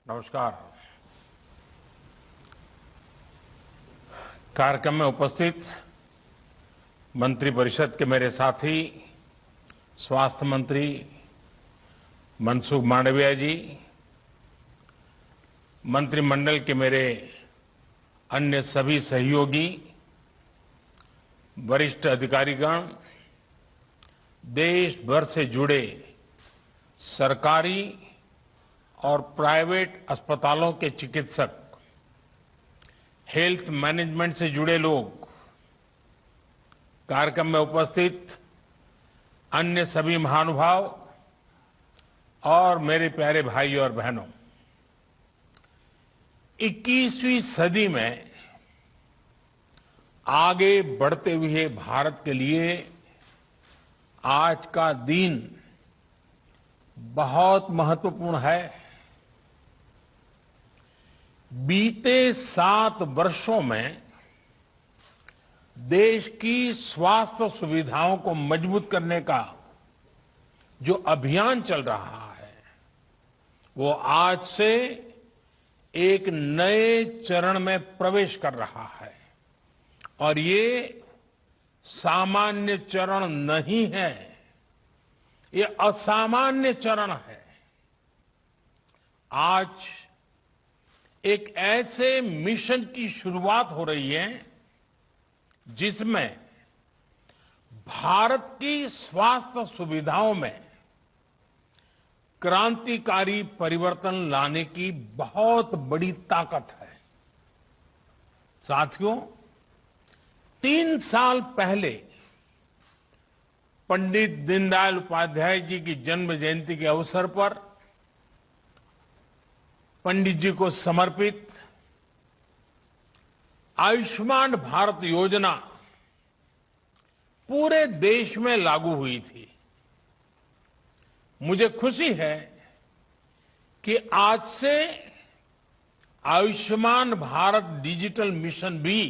नमस्कार। कार्यक्रम में उपस्थित मंत्रिपरिषद के मेरे साथी स्वास्थ्य मंत्री मनसुख मांडविया जी, मंत्रिमंडल के मेरे अन्य सभी सहयोगी, वरिष्ठ अधिकारीगण, देश भर से जुड़े सरकारी और प्राइवेट अस्पतालों के चिकित्सक, हेल्थ मैनेजमेंट से जुड़े लोग, कार्यक्रम में उपस्थित अन्य सभी महानुभाव और मेरे प्यारे भाई और बहनों, 21वीं सदी में आगे बढ़ते हुए भारत के लिए आज का दिन बहुत महत्वपूर्ण है। बीते 7 वर्षों में देश की स्वास्थ्य सुविधाओं को मजबूत करने का जो अभियान चल रहा है, वो आज से एक नए चरण में प्रवेश कर रहा है और ये सामान्य चरण नहीं है, ये असामान्य चरण है। आज एक ऐसे मिशन की शुरुआत हो रही है जिसमें भारत की स्वास्थ्य सुविधाओं में क्रांतिकारी परिवर्तन लाने की बहुत बड़ी ताकत है। साथियों, 3 साल पहले पंडित दीनदयाल उपाध्याय जी की जन्म जयंती के अवसर पर पंडित जी को समर्पित आयुष्मान भारत योजना पूरे देश में लागू हुई थी। मुझे खुशी है कि आज से आयुष्मान भारत डिजिटल मिशन भी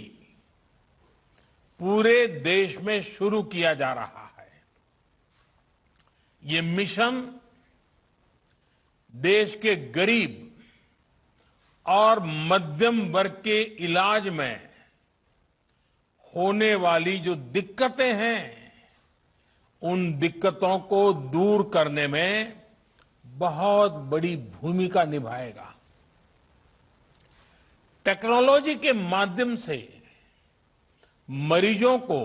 पूरे देश में शुरू किया जा रहा है। ये मिशन देश के गरीब और मध्यम वर्ग के इलाज में होने वाली जो दिक्कतें हैं, उन दिक्कतों को दूर करने में बहुत बड़ी भूमिका निभाएगा। टेक्नोलॉजी के माध्यम से मरीजों को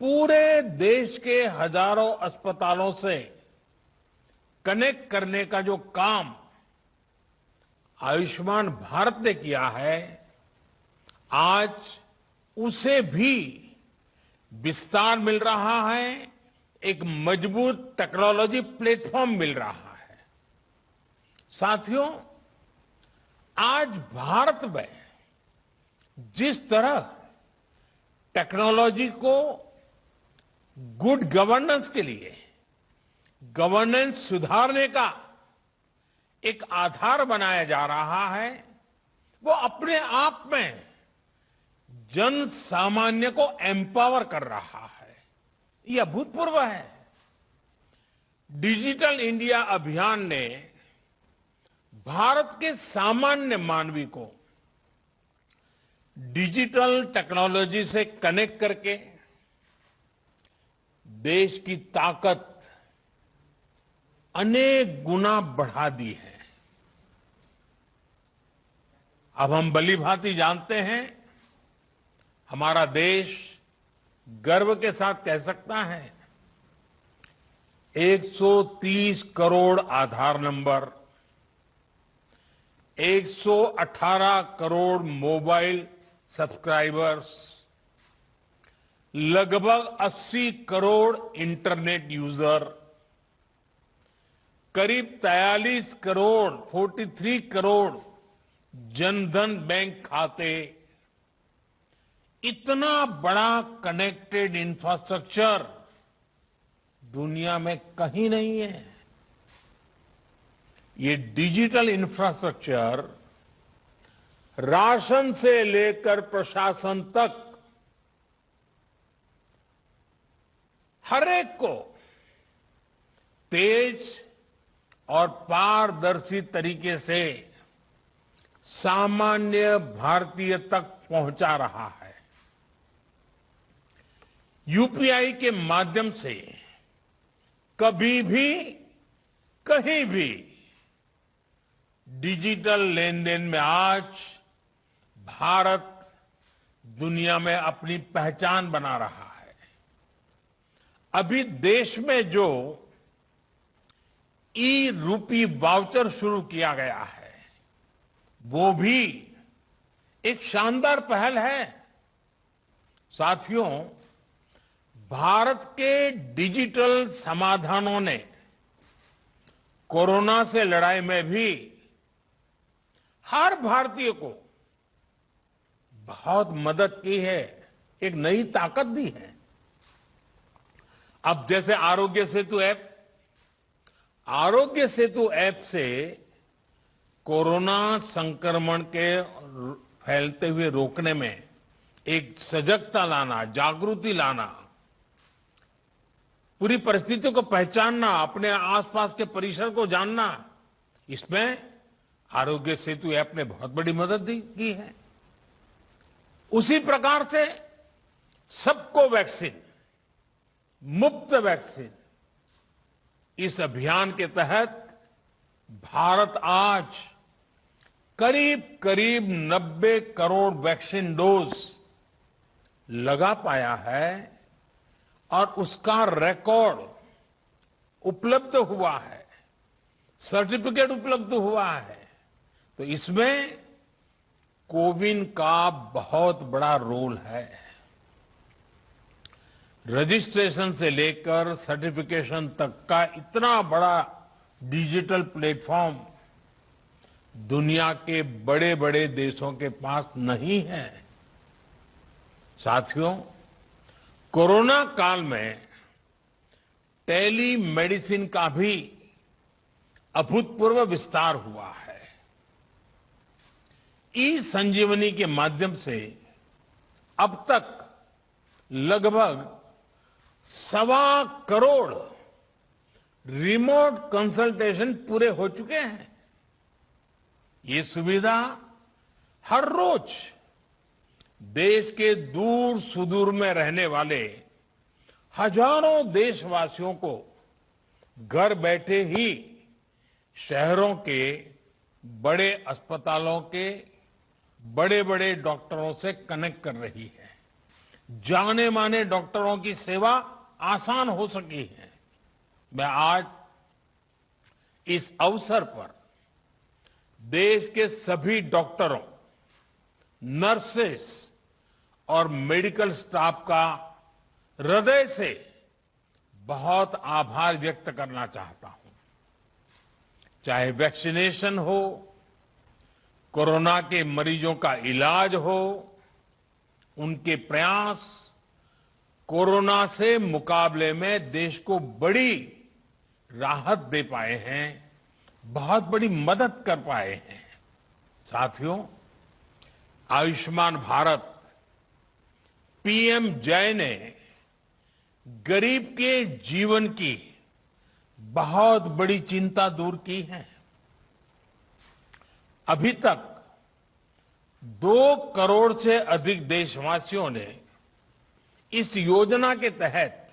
पूरे देश के हजारों अस्पतालों से कनेक्ट करने का जो काम आयुष्मान भारत ने किया है, आज उसे भी विस्तार मिल रहा है, एक मजबूत टेक्नोलॉजी प्लेटफॉर्म मिल रहा है। साथियों, आज भारत में जिस तरह टेक्नोलॉजी को गुड गवर्नेंस के लिए, गवर्नेंस सुधारने का एक आधार बनाया जा रहा है, वो अपने आप में जन सामान्य को एम्पावर कर रहा है। यह अभूतपूर्व है। डिजिटल इंडिया अभियान ने भारत के सामान्य मानवी को डिजिटल टेक्नोलॉजी से कनेक्ट करके देश की ताकत अनेक गुना बढ़ा दी है। अब हम भलीभांति जानते हैं, हमारा देश गर्व के साथ कह सकता है 130 करोड़ आधार नंबर, 118 करोड़ मोबाइल सब्सक्राइबर्स, लगभग 80 करोड़ इंटरनेट यूजर, करीब 43 करोड़ 43 करोड़ जनधन बैंक खाते, इतना बड़ा कनेक्टेड इंफ्रास्ट्रक्चर दुनिया में कहीं नहीं है। ये डिजिटल इंफ्रास्ट्रक्चर राशन से लेकर प्रशासन तक हर एक को तेज और पारदर्शी तरीके से सामान्य भारतीय तक पहुंचा रहा है। यूपीआई के माध्यम से कभी भी कहीं भी डिजिटल लेन देन में आज भारत दुनिया में अपनी पहचान बना रहा है। अभी देश में जो ई रूपी वाउचर शुरू किया गया है, वो भी एक शानदार पहल है। साथियों, भारत के डिजिटल समाधानों ने कोरोना से लड़ाई में भी हर भारतीय को बहुत मदद की है, एक नई ताकत दी है। अब जैसे आरोग्य सेतु ऐप से कोरोना संक्रमण के फैलते हुए रोकने में एक सजगता लाना, जागृति लाना, पूरी परिस्थितियों को पहचानना, अपने आसपास के परिसर को जानना, इसमें आरोग्य सेतु ऐप ने बहुत बड़ी मदद की है। उसी प्रकार से सबको वैक्सीन, मुफ्त वैक्सीन, इस अभियान के तहत भारत आज करीब करीब 90 करोड़ वैक्सीन डोज लगा पाया है और उसका रिकॉर्ड उपलब्ध हुआ है, सर्टिफिकेट उपलब्ध हुआ है। तो इसमें कोविन का बहुत बड़ा रोल है। रजिस्ट्रेशन से लेकर सर्टिफिकेशन तक का इतना बड़ा डिजिटल प्लेटफॉर्म दुनिया के बड़े बड़े देशों के पास नहीं है। साथियों, कोरोना काल में टेली मेडिसिन का भी अभूतपूर्व विस्तार हुआ है। ई संजीवनी के माध्यम से अब तक लगभग 1.25 करोड़ रिमोट कंसल्टेशन पूरे हो चुके हैं। ये सुविधा हर रोज देश के दूर सुदूर में रहने वाले हजारों देशवासियों को घर बैठे ही शहरों के बड़े अस्पतालों के बड़े बड़े डॉक्टरों से कनेक्ट कर रही है। जाने माने डॉक्टरों की सेवा आसान हो सकी है। मैं आज इस अवसर पर देश के सभी डॉक्टरों, नर्सेस और मेडिकल स्टाफ का हृदय से बहुत आभार व्यक्त करना चाहता हूं। चाहे वैक्सीनेशन हो, कोरोना के मरीजों का इलाज हो, उनके प्रयास कोरोना से मुकाबले में देश को बड़ी राहत दे पाए हैं, बहुत बड़ी मदद कर पाए हैं। साथियों, आयुष्मान भारत पीएम जय ने गरीब के जीवन की बहुत बड़ी चिंता दूर की है। अभी तक 2 करोड़ से अधिक देशवासियों ने इस योजना के तहत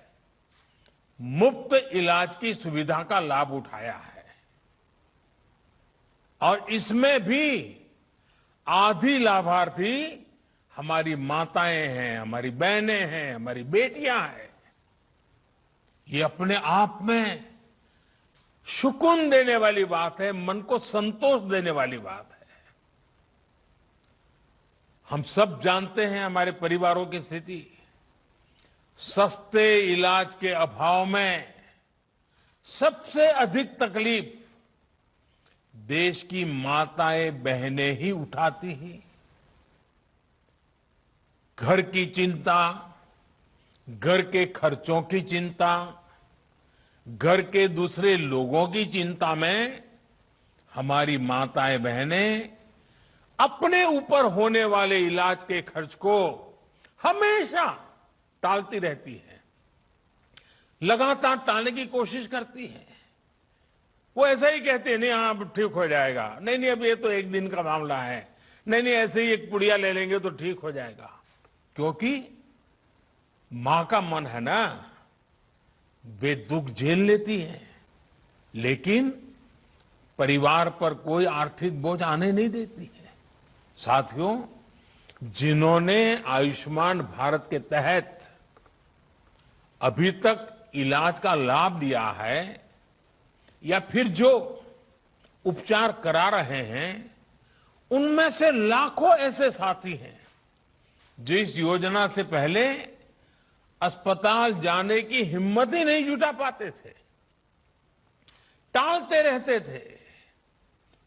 मुफ्त इलाज की सुविधा का लाभ उठाया है और इसमें भी आधी लाभार्थी हमारी माताएं हैं, हमारी बहनें हैं, हमारी बेटियां हैं। ये अपने आप में सुकून देने वाली बात है, मन को संतोष देने वाली बात है। हम सब जानते हैं हमारे परिवारों की स्थिति। सस्ते इलाज के अभाव में सबसे अधिक तकलीफ देश की माताएं बहनें ही उठाती हैं। घर की चिंता, घर के खर्चों की चिंता, घर के दूसरे लोगों की चिंता में हमारी माताएं बहनें अपने ऊपर होने वाले इलाज के खर्च को हमेशा टालती रहती है, लगातार टालने की कोशिश करती है। वो ऐसा ही कहते हैं, नहीं हाँ अब ठीक हो जाएगा, नहीं नहीं अब ये तो एक दिन का मामला है, नहीं नहीं ऐसे ही एक पुड़िया ले लेंगे तो ठीक हो जाएगा। क्योंकि मां का मन है ना, वे दुख झेल लेती है, लेकिन परिवार पर कोई आर्थिक बोझ आने नहीं देती है। साथियों, जिन्होंने आयुष्मान भारत के तहत अभी तक इलाज का लाभ लिया है या फिर जो उपचार करा रहे हैं, उनमें से लाखों ऐसे साथी हैं जो इस योजना से पहले अस्पताल जाने की हिम्मत ही नहीं जुटा पाते थे, टालते रहते थे,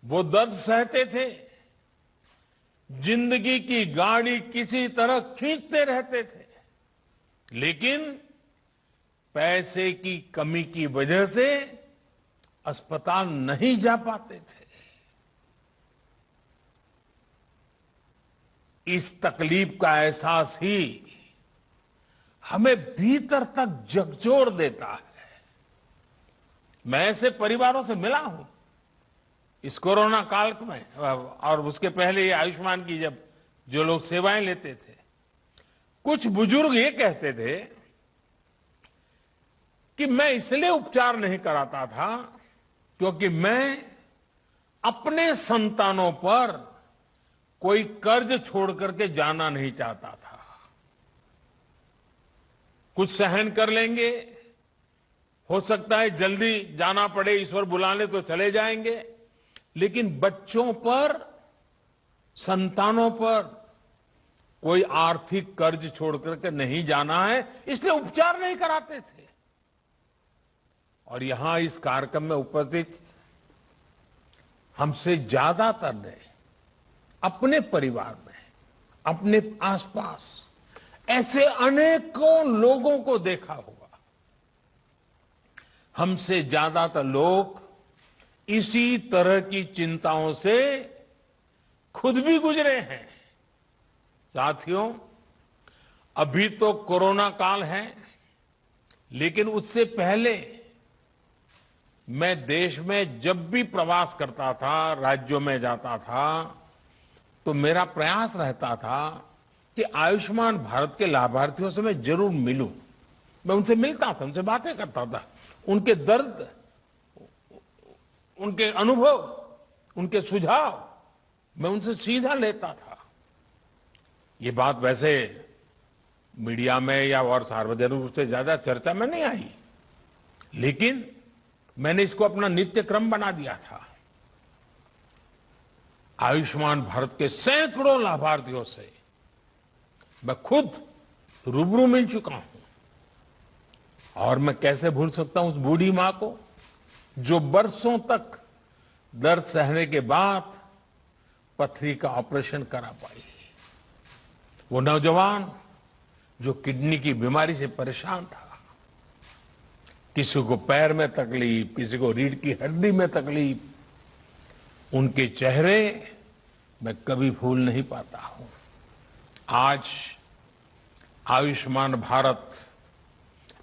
वो दर्द सहते थे, जिंदगी की गाड़ी किसी तरह खींचते रहते थे, लेकिन पैसे की कमी की वजह से अस्पताल नहीं जा पाते थे। इस तकलीफ का एहसास ही हमें भीतर तक झकझोर देता है। मैं ऐसे परिवारों से मिला हूं इस कोरोना काल में, और उसके पहले ये आयुष्मान की जब जो लोग सेवाएं लेते थे, कुछ बुजुर्ग ये कहते थे कि मैं इसलिए उपचार नहीं कराता था क्योंकि मैं अपने संतानों पर कोई कर्ज छोड़ करके जाना नहीं चाहता था। कुछ सहन कर लेंगे, हो सकता है जल्दी जाना पड़े, ईश्वर बुला ले तो चले जाएंगे, लेकिन बच्चों पर, संतानों पर कोई आर्थिक कर्ज छोड़ करके नहीं जाना है, इसलिए उपचार नहीं कराते थे। और यहां इस कार्यक्रम में उपस्थित हमसे ज्यादातर ने अपने परिवार में, अपने आसपास ऐसे अनेकों लोगों को देखा होगा। हमसे ज्यादातर लोग इसी तरह की चिंताओं से खुद भी गुजरे हैं। साथियों, अभी तो कोरोना काल है, लेकिन उससे पहले मैं देश में जब भी प्रवास करता था, राज्यों में जाता था, तो मेरा प्रयास रहता था कि आयुष्मान भारत के लाभार्थियों से मैं जरूर मिलूं। मैं उनसे मिलता था, उनसे बातें करता था, उनके दर्द, उनके अनुभव, उनके सुझाव मैं उनसे सीधा लेता था। ये बात वैसे मीडिया में या और सार्वजनिक रूप से ज्यादा चर्चा में नहीं आई, लेकिन मैंने इसको अपना नित्य क्रम बना दिया था। आयुष्मान भारत के सैकड़ों लाभार्थियों से मैं खुद रूबरू मिल चुका हूं, और मैं कैसे भूल सकता हूं उस बूढ़ी मां को जो बरसों तक दर्द सहने के बाद पथरी का ऑपरेशन करा पाई, वो नौजवान जो किडनी की बीमारी से परेशान था, किसी को पैर में तकलीफ, किसी को रीढ़ की हड्डी में तकलीफ, उनके चेहरे मैं कभी भूल नहीं पाता हूं। आज आयुष्मान भारत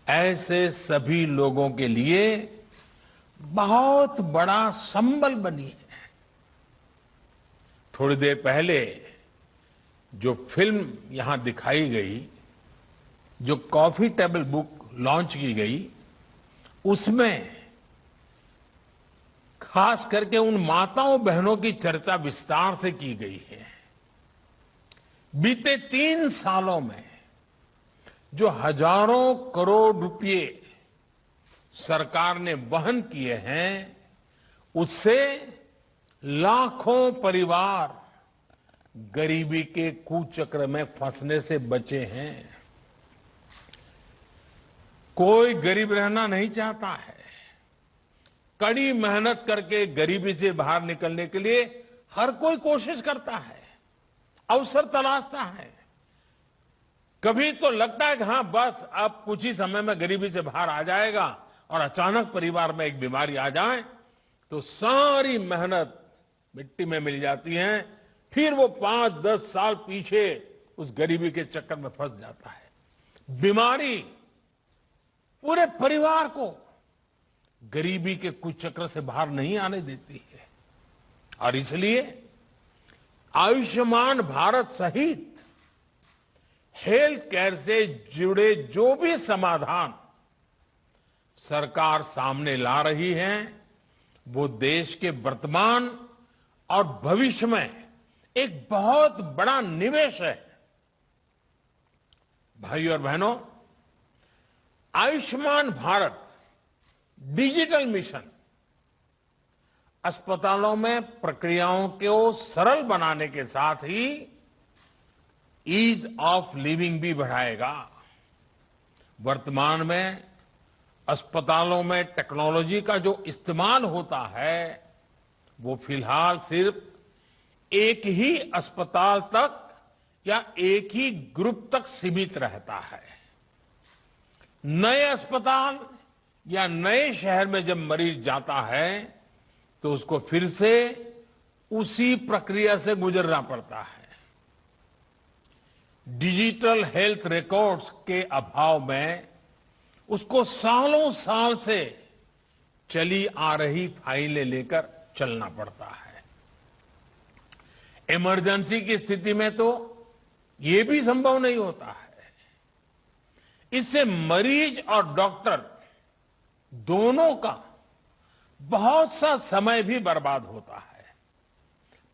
ऐसे सभी लोगों के लिए बहुत बड़ा संबल बनी है। थोड़ी देर पहले जो फिल्म यहां दिखाई गई, जो कॉफी टेबल बुक लॉन्च की गई, उसमें खास करके उन माताओं बहनों की चर्चा विस्तार से की गई है। बीते 3 सालों में जो हजारों करोड़ रुपए सरकार ने वहन किए हैं, उससे लाखों परिवार गरीबी के कुचक्र में फंसने से बचे हैं। कोई गरीब रहना नहीं चाहता है। कड़ी मेहनत करके गरीबी से बाहर निकलने के लिए हर कोई कोशिश करता है, अवसर तलाशता है। कभी तो लगता है कि हाँ बस अब कुछ ही समय में गरीबी से बाहर आ जाएगा, और अचानक परिवार में एक बीमारी आ जाए तो सारी मेहनत मिट्टी में मिल जाती है। फिर वो 5-10 साल पीछे उस गरीबी के चक्कर में फंस जाता है। बीमारी पूरे परिवार को गरीबी के कुचक्र से बाहर नहीं आने देती है। और इसलिए आयुष्मान भारत सहित हेल्थ केयर से जुड़े जो भी समाधान सरकार सामने ला रही है, वो देश के वर्तमान और भविष्य में एक बहुत बड़ा निवेश है। भाइयों और बहनों, आयुष्मान भारत डिजिटल मिशन अस्पतालों में प्रक्रियाओं को सरल बनाने के साथ ही ईज ऑफ लिविंग भी बढ़ाएगा। वर्तमान में अस्पतालों में टेक्नोलॉजी का जो इस्तेमाल होता है, वो फिलहाल सिर्फ एक ही अस्पताल तक या एक ही ग्रुप तक सीमित रहता है। नए अस्पताल या नए शहर में जब मरीज जाता है तो उसको फिर से उसी प्रक्रिया से गुजरना पड़ता है। डिजिटल हेल्थ रिकॉर्ड्स के अभाव में उसको सालों साल से चली आ रही फाइलें लेकर चलना पड़ता है। इमरजेंसी की स्थिति में तो ये भी संभव नहीं होता है। इससे मरीज और डॉक्टर दोनों का बहुत सा समय भी बर्बाद होता है,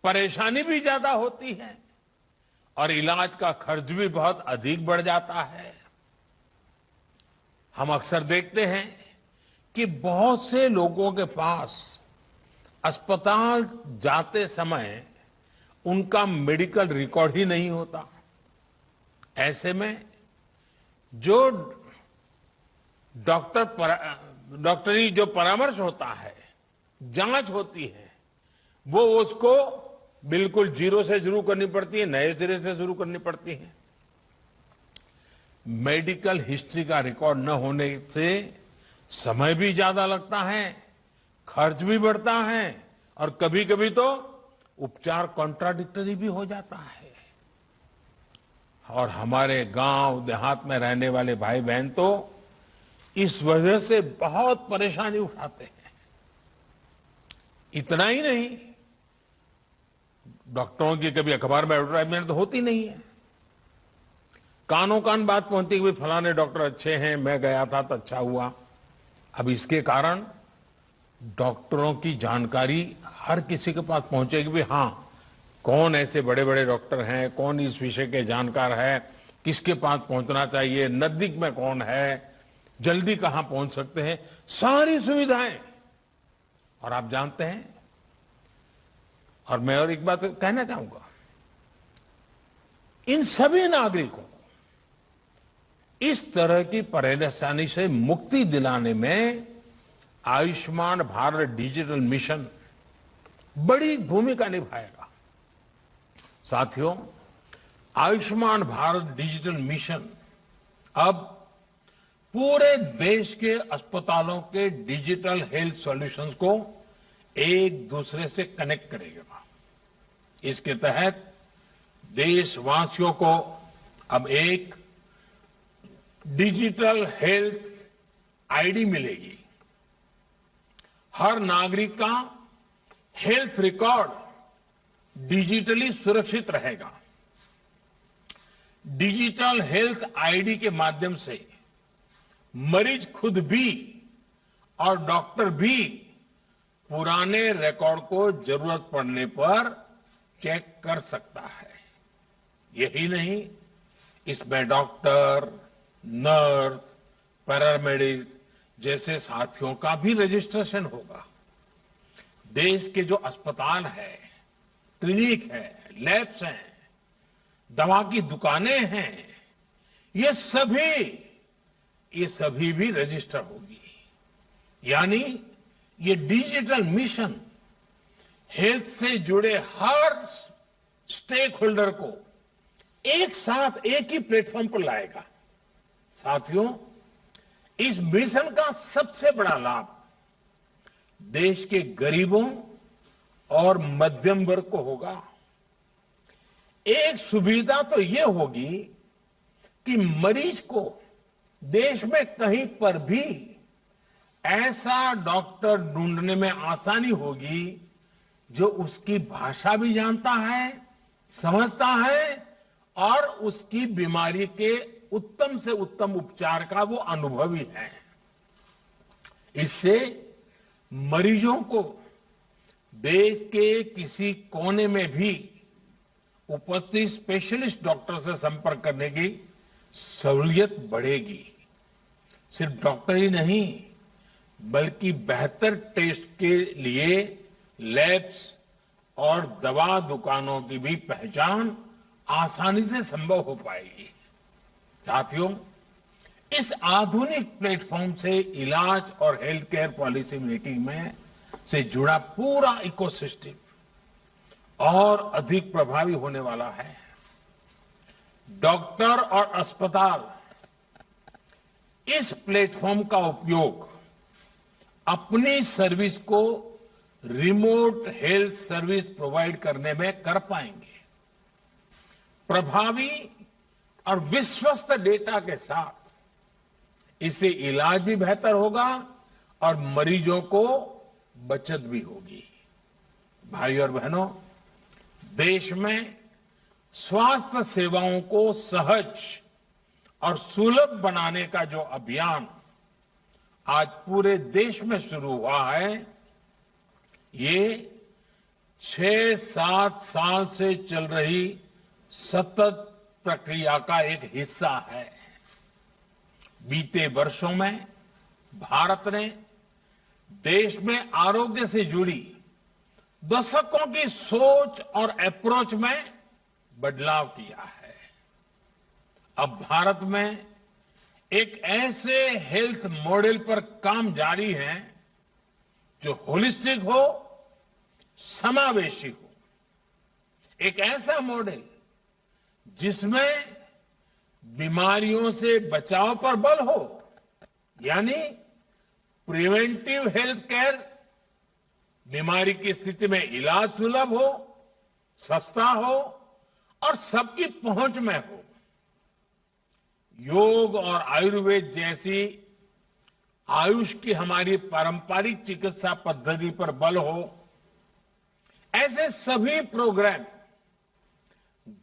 परेशानी भी ज्यादा होती है और इलाज का खर्च भी बहुत अधिक बढ़ जाता है। हम अक्सर देखते हैं कि बहुत से लोगों के पास अस्पताल जाते समय उनका मेडिकल रिकॉर्ड ही नहीं होता। ऐसे में जो डॉक्टरी जो परामर्श होता है, जांच होती है, वो उसको बिल्कुल जीरो से शुरू करनी पड़ती है, नए सिरे से शुरू करनी पड़ती है। मेडिकल हिस्ट्री का रिकॉर्ड न होने से समय भी ज्यादा लगता है, खर्च भी बढ़ता है और कभी कभी तो उपचार कॉन्ट्राडिक्टरी भी हो जाता है। और हमारे गांव देहात में रहने वाले भाई बहन तो इस वजह से बहुत परेशानी उठाते हैं। इतना ही नहीं, डॉक्टरों की कभी अखबार में एडवर्टाइजमेंट तो होती नहीं है। कानों कान बात पहुंचती कि फलाने डॉक्टर अच्छे हैं, मैं गया था तो अच्छा हुआ। अब इसके कारण डॉक्टरों की जानकारी हर किसी के पास पहुंचेगी भी, हाँ कौन ऐसे बड़े बड़े डॉक्टर हैं, कौन इस विषय के जानकार है, किसके पास पहुंचना चाहिए, नजदीक में कौन है, जल्दी कहां पहुंच सकते हैं, सारी सुविधाएं। और आप जानते हैं, और मैं और एक बात कहना चाहूंगा, इन सभी नागरिकों को इस तरह की परेशानी से मुक्ति दिलाने में आयुष्मान भारत डिजिटल मिशन बड़ी भूमिका निभाएगा। साथियों, आयुष्मान भारत डिजिटल मिशन अब पूरे देश के अस्पतालों के डिजिटल हेल्थ सॉल्यूशंस को एक दूसरे से कनेक्ट करेगा। इसके तहत देशवासियों को अब एक डिजिटल हेल्थ आईडी मिलेगी। हर नागरिक का हेल्थ रिकॉर्ड डिजिटली सुरक्षित रहेगा। डिजिटल हेल्थ आईडी के माध्यम से मरीज खुद भी और डॉक्टर भी पुराने रिकॉर्ड को जरूरत पड़ने पर चेक कर सकता है। यही नहीं, इसमें डॉक्टर, नर्स, पैरामेडिक्स जैसे साथियों का भी रजिस्ट्रेशन होगा। देश के जो अस्पताल है, क्लिनिक है, लैब्स हैं, दवा की दुकानें हैं, ये सभी भी रजिस्टर होगी। यानी ये डिजिटल मिशन हेल्थ से जुड़े हर स्टेक होल्डर को एक साथ एक ही प्लेटफॉर्म पर लाएगा। साथियों, इस मिशन का सबसे बड़ा लाभ देश के गरीबों और मध्यम वर्ग को होगा। एक सुविधा तो यह होगी कि मरीज को देश में कहीं पर भी ऐसा डॉक्टर ढूंढने में आसानी होगी जो उसकी भाषा भी जानता है, समझता है और उसकी बीमारी के उत्तम से उत्तम उपचार का वो अनुभवी है। इससे मरीजों को देश के किसी कोने में भी उपस्थित स्पेशलिस्ट डॉक्टर से संपर्क करने की सहूलियत बढ़ेगी। सिर्फ डॉक्टर ही नहीं बल्कि बेहतर टेस्ट के लिए लैब्स और दवा दुकानों की भी पहचान आसानी से संभव हो पाएगी। साथियों, इस आधुनिक प्लेटफॉर्म से इलाज और हेल्थ केयर पॉलिसी मेकिंग में से जुड़ा पूरा इकोसिस्टम और अधिक प्रभावी होने वाला है। डॉक्टर और अस्पताल इस प्लेटफॉर्म का उपयोग अपनी सर्विस को रिमोट हेल्थ सर्विस प्रोवाइड करने में कर पाएंगे। प्रभावी और विश्वस्त डेटा के साथ इससे इलाज भी बेहतर होगा और मरीजों को बचत भी होगी। भाइयों और बहनों, देश में स्वास्थ्य सेवाओं को सहज और सुलभ बनाने का जो अभियान आज पूरे देश में शुरू हुआ है, ये 6-7 साल से चल रही सतत प्रक्रिया का एक हिस्सा है। बीते वर्षों में भारत ने देश में आरोग्य से जुड़ी दशकों की सोच और अप्रोच में बदलाव किया है। अब भारत में एक ऐसे हेल्थ मॉडल पर काम जारी है जो होलिस्टिक हो, समावेशी हो। एक ऐसा मॉडल जिसमें बीमारियों से बचाव पर बल हो, यानी प्रिवेंटिव हेल्थ केयर, बीमारी की स्थिति में इलाज सुलभ हो, सस्ता हो और सबकी पहुंच में हो। योग और आयुर्वेद जैसी आयुष की हमारी पारंपरिक चिकित्सा पद्धति पर बल हो। ऐसे सभी प्रोग्राम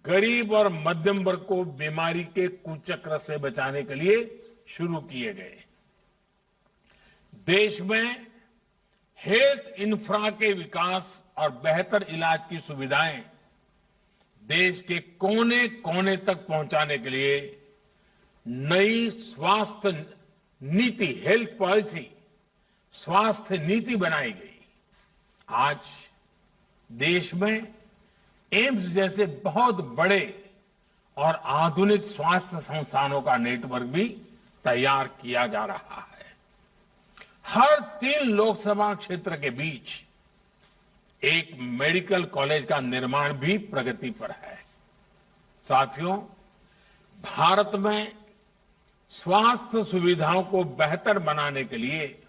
गरीब और मध्यम वर्ग को बीमारी के कुचक्र से बचाने के लिए शुरू किए गए। देश में हेल्थ इंफ्रा के विकास और बेहतर इलाज की सुविधाएं देश के कोने कोने तक पहुंचाने के लिए नई स्वास्थ्य नीति, हेल्थ पॉलिसी, स्वास्थ्य नीति बनाई गई। आज देश में एम्स जैसे बहुत बड़े और आधुनिक स्वास्थ्य संस्थानों का नेटवर्क भी तैयार किया जा रहा है। हर 3 लोकसभा क्षेत्र के बीच एक मेडिकल कॉलेज का निर्माण भी प्रगति पर है। साथियों, भारत में स्वास्थ्य सुविधाओं को बेहतर बनाने के लिए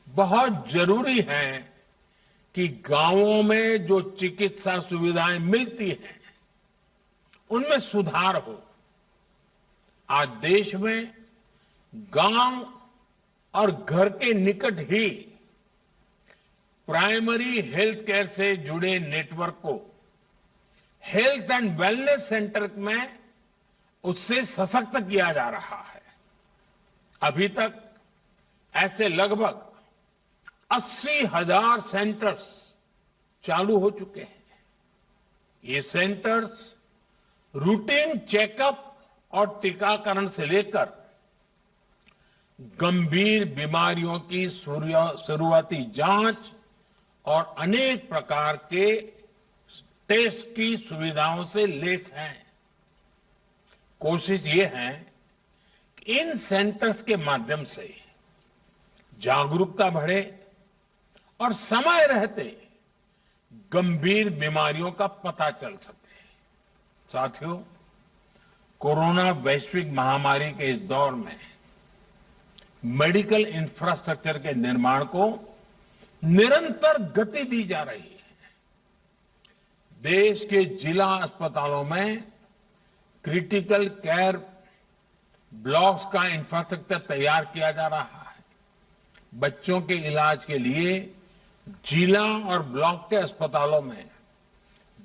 बहुत जरूरी है कि गांवों में जो चिकित्सा सुविधाएं मिलती हैं उनमें सुधार हो। आज देश में गांव और घर के निकट ही प्राइमरी हेल्थ केयर से जुड़े नेटवर्क को हेल्थ एंड वेलनेस सेंटर में उससे सशक्त किया जा रहा है। अभी तक ऐसे लगभग 80,000 सेंटर्स चालू हो चुके हैं। ये सेंटर्स रूटीन चेकअप और टीकाकरण से लेकर गंभीर बीमारियों की शुरुआती जांच और अनेक प्रकार के टेस्ट की सुविधाओं से लैस हैं। कोशिश ये है कि इन सेंटर्स के माध्यम से जागरूकता बढ़े और समय रहते गंभीर बीमारियों का पता चल सके। साथियों, कोरोना वैश्विक महामारी के इस दौर में मेडिकल इंफ्रास्ट्रक्चर के निर्माण को निरंतर गति दी जा रही है। देश के जिला अस्पतालों में क्रिटिकल केयर ब्लॉक्स का इंफ्रास्ट्रक्चर तैयार किया जा रहा है। बच्चों के इलाज के लिए जिला और ब्लॉक के अस्पतालों में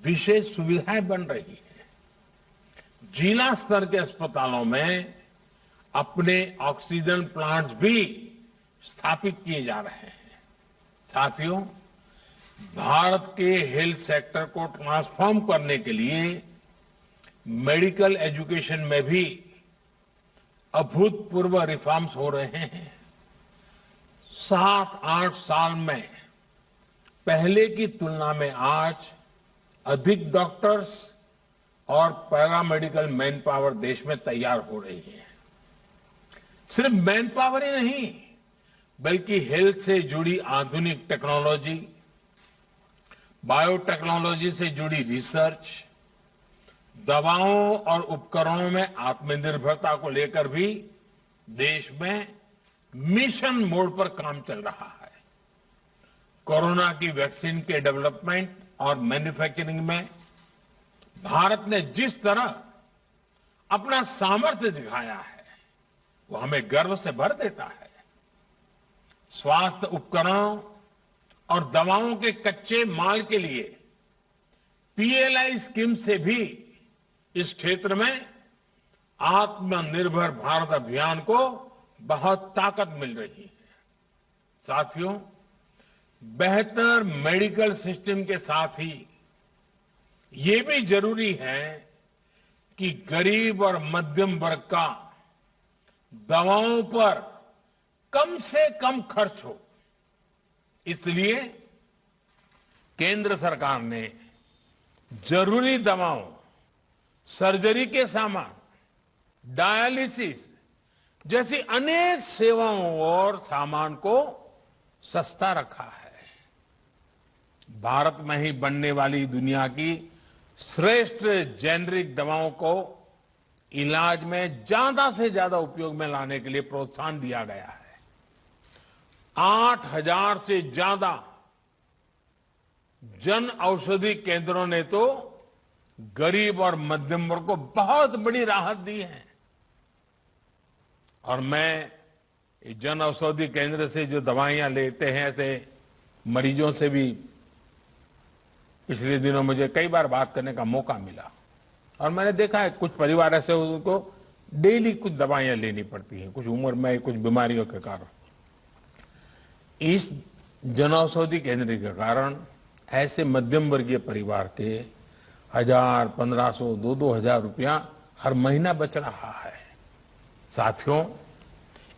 विशेष सुविधाएं बन रही है। जिला स्तर के अस्पतालों में अपने ऑक्सीजन प्लांट्स भी स्थापित किए जा रहे हैं। साथियों, भारत के हेल्थ सेक्टर को ट्रांसफॉर्म करने के लिए मेडिकल एजुकेशन में भी अभूतपूर्व रिफॉर्म्स हो रहे हैं। 7-8 साल में पहले की तुलना में आज अधिक डॉक्टर्स और पैरामेडिकल मैन पावर देश में तैयार हो रही है। सिर्फ मैन पावर ही नहीं, बल्कि हेल्थ से जुड़ी आधुनिक टेक्नोलॉजी, बायोटेक्नोलॉजी से जुड़ी रिसर्च, दवाओं और उपकरणों में आत्मनिर्भरता को लेकर भी देश में मिशन मोड पर काम चल रहा है। कोरोना की वैक्सीन के डेवलपमेंट और मैन्युफैक्चरिंग में भारत ने जिस तरह अपना सामर्थ्य दिखाया है, वो हमें गर्व से भर देता है। स्वास्थ्य उपकरणों और दवाओं के कच्चे माल के लिए पीएलआई स्कीम से भी इस क्षेत्र में आत्मनिर्भर भारत अभियान को बहुत ताकत मिल रही है। साथियों, बेहतर मेडिकल सिस्टम के साथ ही ये भी जरूरी है कि गरीब और मध्यम वर्ग का दवाओं पर कम से कम खर्च हो। इसलिए केंद्र सरकार ने जरूरी दवाओं, सर्जरी के सामान, डायलिसिस जैसी अनेक सेवाओं और सामान को सस्ता रखा है। भारत में ही बनने वाली दुनिया की श्रेष्ठ जेनरिक दवाओं को इलाज में ज्यादा से ज्यादा उपयोग में लाने के लिए प्रोत्साहन दिया गया है। 8,000 से ज्यादा जन औषधि केंद्रों ने तो गरीब और मध्यम वर्ग को बहुत बड़ी राहत दी है। और मैं जन औषधि केंद्र से जो दवाइयां लेते हैं, ऐसे मरीजों से भी पिछले दिनों मुझे कई बार बात करने का मौका मिला और मैंने देखा है कुछ परिवार ऐसे उनको डेली कुछ दवाइयां लेनी पड़ती हैं, कुछ उम्र में कुछ बीमारियों के कारण। इस जनऔषधि केंद्र के कारण ऐसे मध्यम वर्गीय परिवार के 1,000, 1,500, 2,000 रुपया हर महीना बच रहा है। साथियों,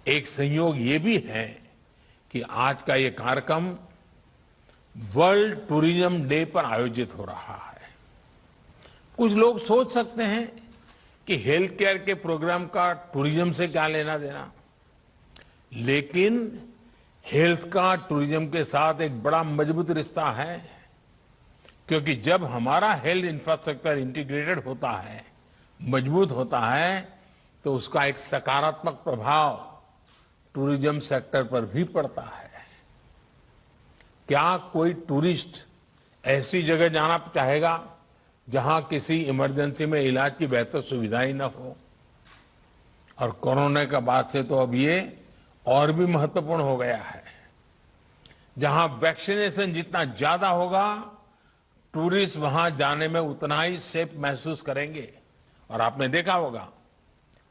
एक संयोग ये भी है कि आज का ये कार्यक्रम वर्ल्ड टूरिज्म डे पर आयोजित हो रहा है। कुछ लोग सोच सकते हैं कि हेल्थ केयर के प्रोग्राम का टूरिज्म से क्या लेना देना, लेकिन हेल्थ का टूरिज्म के साथ एक बड़ा मजबूत रिश्ता है, क्योंकि जब हमारा हेल्थ इंफ्रास्ट्रक्चर इंटीग्रेटेड होता है, मजबूत होता है, तो उसका एक सकारात्मक प्रभाव टूरिज्म सेक्टर पर भी पड़ता है। क्या कोई टूरिस्ट ऐसी जगह जाना चाहेगा जहां किसी इमरजेंसी में इलाज की बेहतर सुविधाएं न हो? और कोरोना के बाद से तो अब ये और भी महत्वपूर्ण हो गया है। जहां वैक्सीनेशन जितना ज्यादा होगा, टूरिस्ट वहां जाने में उतना ही सेफ महसूस करेंगे। और आपने देखा होगा,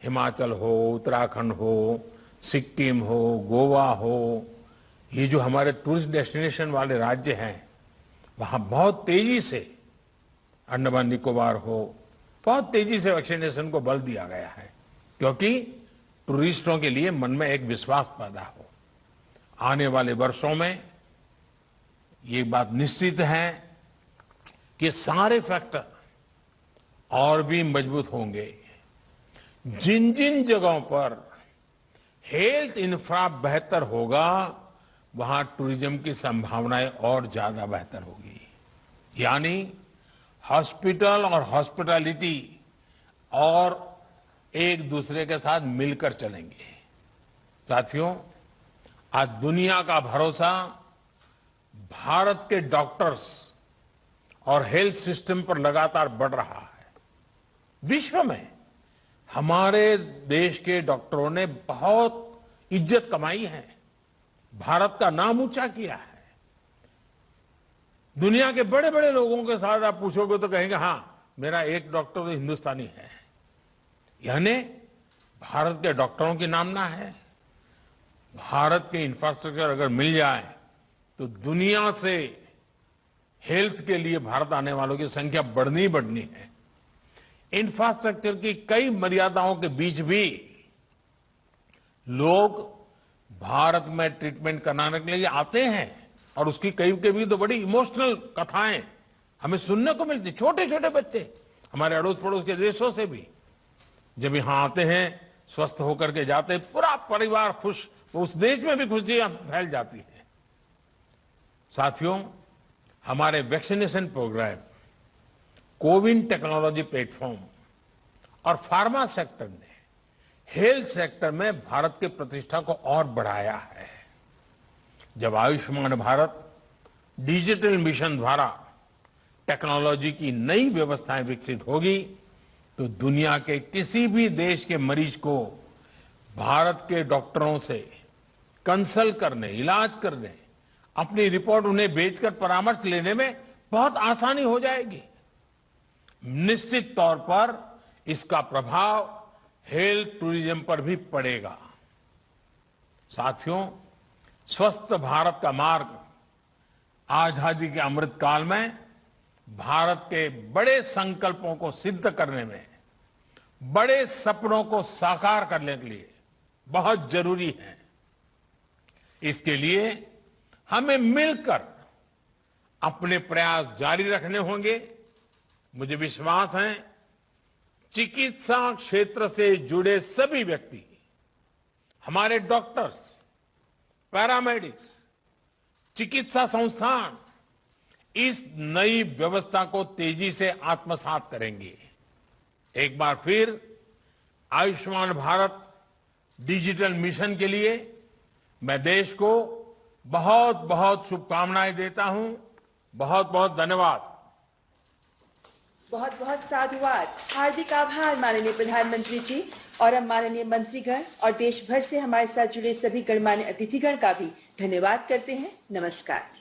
हिमाचल हो, उत्तराखंड हो, सिक्किम हो, गोवा हो, ये जो हमारे टूरिस्ट डेस्टिनेशन वाले राज्य हैं, वहां बहुत तेजी से, अंडमान निकोबार हो, बहुत तेजी से वैक्सीनेशन को बल दिया गया है, क्योंकि टूरिस्टों के लिए मन में एक विश्वास पैदा हो। आने वाले वर्षों में ये बात निश्चित है कि सारे फैक्टर और भी मजबूत होंगे। जिन जिन जगहों पर हेल्थ इंफ्रा बेहतर होगा, वहां टूरिज्म की संभावनाएं और ज्यादा बेहतर होगी। यानी हॉस्पिटल और हॉस्पिटैलिटी और एक दूसरे के साथ मिलकर चलेंगे। साथियों, आज दुनिया का भरोसा भारत के डॉक्टर्स और हेल्थ सिस्टम पर लगातार बढ़ रहा है। विश्व में हमारे देश के डॉक्टरों ने बहुत इज्जत कमाई है। भारत का नाम ऊंचा किया है। दुनिया के बड़े बड़े लोगों के साथ आप पूछोगे तो कहेंगे हाँ, मेरा एक डॉक्टर तो हिंदुस्तानी है। यानी भारत के डॉक्टरों की नामना है। भारत के इंफ्रास्ट्रक्चर अगर मिल जाए तो दुनिया से हेल्थ के लिए भारत आने वालों की संख्या बढ़नी बढ़नी है। इंफ्रास्ट्रक्चर की कई मर्यादाओं के बीच भी लोग भारत में ट्रीटमेंट कराने के लिए आते हैं और उसकी कभी तो बड़ी इमोशनल कथाएं हमें सुनने को मिलती। छोटे छोटे बच्चे हमारे अड़ोस पड़ोस के देशों से भी जब यहां आते हैं, स्वस्थ होकर के जाते हैं, पूरा परिवार खुश, तो उस देश में भी खुशियां फैल जाती है। साथियों, हमारे vaccination programme, CoWIN technology platform और फार्मा सेक्टर ने हेल्थ सेक्टर में भारत की प्रतिष्ठा को और बढ़ाया है। जब आयुष्मान भारत डिजिटल मिशन द्वारा टेक्नोलॉजी की नई व्यवस्थाएं विकसित होगी तो दुनिया के किसी भी देश के मरीज को भारत के डॉक्टरों से कंसल्ट करने, इलाज करने, अपनी रिपोर्ट उन्हें भेजकर परामर्श लेने में बहुत आसानी हो जाएगी। निश्चित तौर पर इसका प्रभाव हेल्थ टूरिज्म पर भी पड़ेगा। साथियों, स्वस्थ भारत का मार्ग आजादी के अमृत काल में भारत के बड़े संकल्पों को सिद्ध करने में, बड़े सपनों को साकार करने के लिए बहुत जरूरी है। इसके लिए हमें मिलकर अपने प्रयास जारी रखने होंगे। मुझे विश्वास है चिकित्सा क्षेत्र से जुड़े सभी व्यक्ति, हमारे डॉक्टर्स, पैरामेडिक्स, चिकित्सा संस्थान इस नई व्यवस्था को तेजी से आत्मसात करेंगे। एक बार फिर आयुष्मान भारत डिजिटल मिशन के लिए मैं देश को बहुत बहुत शुभकामनाएं देता हूं। बहुत बहुत धन्यवाद। बहुत बहुत साधुवाद। हार्दिक आभार माननीय प्रधानमंत्री जी। और हम माननीय मंत्रीगण और देश भर से हमारे साथ जुड़े सभी गणमान्य अतिथिगण का भी धन्यवाद करते हैं। नमस्कार।